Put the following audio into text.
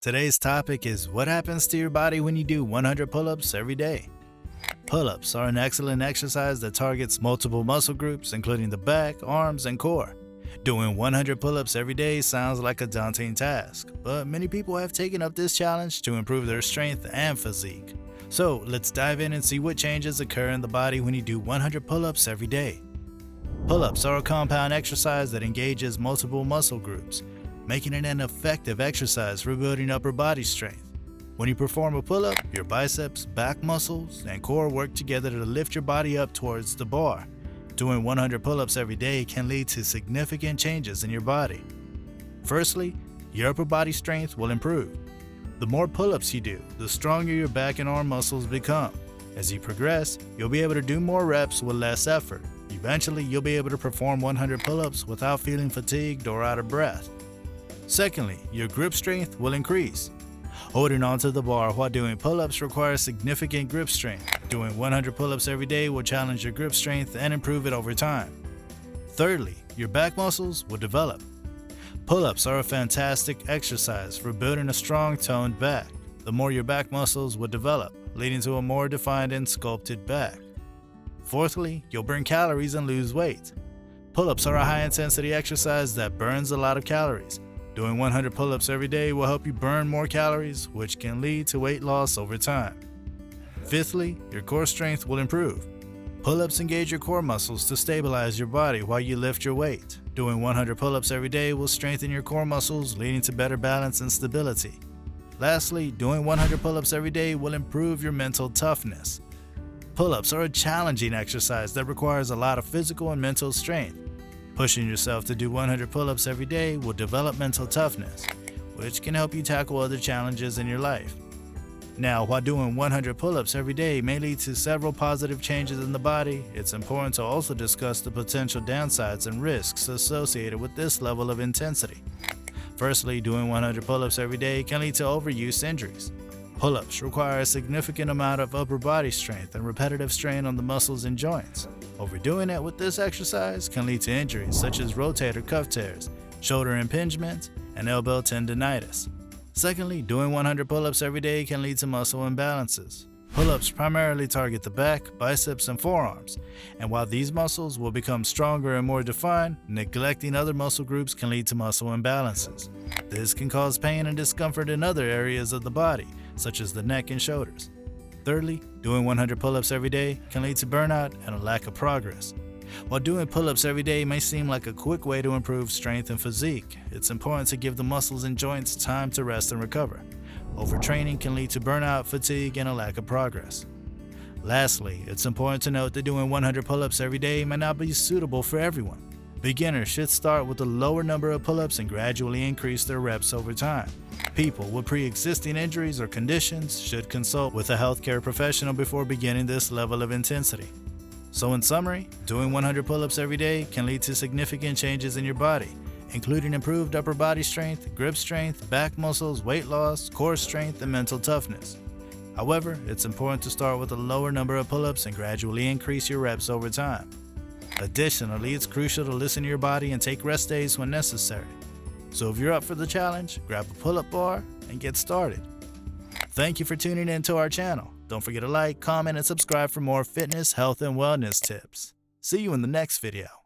Today's topic is what happens to your body when you do 100 pull-ups every day. Pull-ups are an excellent exercise that targets multiple muscle groups, including the back, arms, and core. Doing 100 pull-ups every day sounds like a daunting task, but many people have taken up this challenge to improve their strength and physique. So let's dive in and see what changes occur in the body when you do 100 pull-ups every day. Pull-ups are a compound exercise that engages multiple muscle groups, making it an effective exercise for building upper body strength. When you perform a pull-up, your biceps, back muscles, and core work together to lift your body up towards the bar. Doing 100 pull-ups every day can lead to significant changes in your body. Firstly, your upper body strength will improve. The more pull-ups you do, the stronger your back and arm muscles become. As you progress, you'll be able to do more reps with less effort. Eventually, you'll be able to perform 100 pull-ups without feeling fatigued or out of breath. Secondly, your grip strength will increase. Holding onto the bar while doing pull-ups requires significant grip strength. Doing 100 pull-ups every day will challenge your grip strength and improve it over time. Thirdly, your back muscles will develop. Pull-ups are a fantastic exercise for building a strong, toned back. The more your back muscles will develop, leading to a more defined and sculpted back. Fourthly, you'll burn calories and lose weight. Pull-ups are a high-intensity exercise that burns a lot of calories. Doing 100 pull-ups every day will help you burn more calories, which can lead to weight loss over time. Fifthly, your core strength will improve. Pull-ups engage your core muscles to stabilize your body while you lift your weight. Doing 100 pull-ups every day will strengthen your core muscles, leading to better balance and stability. Lastly, doing 100 pull-ups every day will improve your mental toughness. Pull-ups are a challenging exercise that requires a lot of physical and mental strength. Pushing yourself to do 100 pull-ups every day will develop mental toughness, which can help you tackle other challenges in your life. Now, while doing 100 pull-ups every day may lead to several positive changes in the body, it's important to also discuss the potential downsides and risks associated with this level of intensity. Firstly, doing 100 pull-ups every day can lead to overuse injuries. Pull-ups require a significant amount of upper body strength and repetitive strain on the muscles and joints. Overdoing it with this exercise can lead to injuries such as rotator cuff tears, shoulder impingement, and elbow tendinitis. Secondly, doing 100 pull-ups every day can lead to muscle imbalances. Pull-ups primarily target the back, biceps, and forearms, and while these muscles will become stronger and more defined, neglecting other muscle groups can lead to muscle imbalances. This can cause pain and discomfort in other areas of the body, such as the neck and shoulders. Thirdly, doing 100 pull-ups every day can lead to burnout and a lack of progress. While doing pull-ups every day may seem like a quick way to improve strength and physique, it's important to give the muscles and joints time to rest and recover. Overtraining can lead to burnout, fatigue, and a lack of progress. Lastly, it's important to note that doing 100 pull-ups every day may not be suitable for everyone. Beginners should start with a lower number of pull-ups and gradually increase their reps over time. People with pre-existing injuries or conditions should consult with a healthcare professional before beginning this level of intensity. So in summary, doing 100 pull-ups every day can lead to significant changes in your body, including improved upper body strength, grip strength, back muscles, weight loss, core strength, and mental toughness. However, it's important to start with a lower number of pull-ups and gradually increase your reps over time. Additionally, it's crucial to listen to your body and take rest days when necessary. So if you're up for the challenge, grab a pull-up bar and get started. Thank you for tuning in to our channel. Don't forget to like, comment, and subscribe for more fitness, health, and wellness tips. See you in the next video.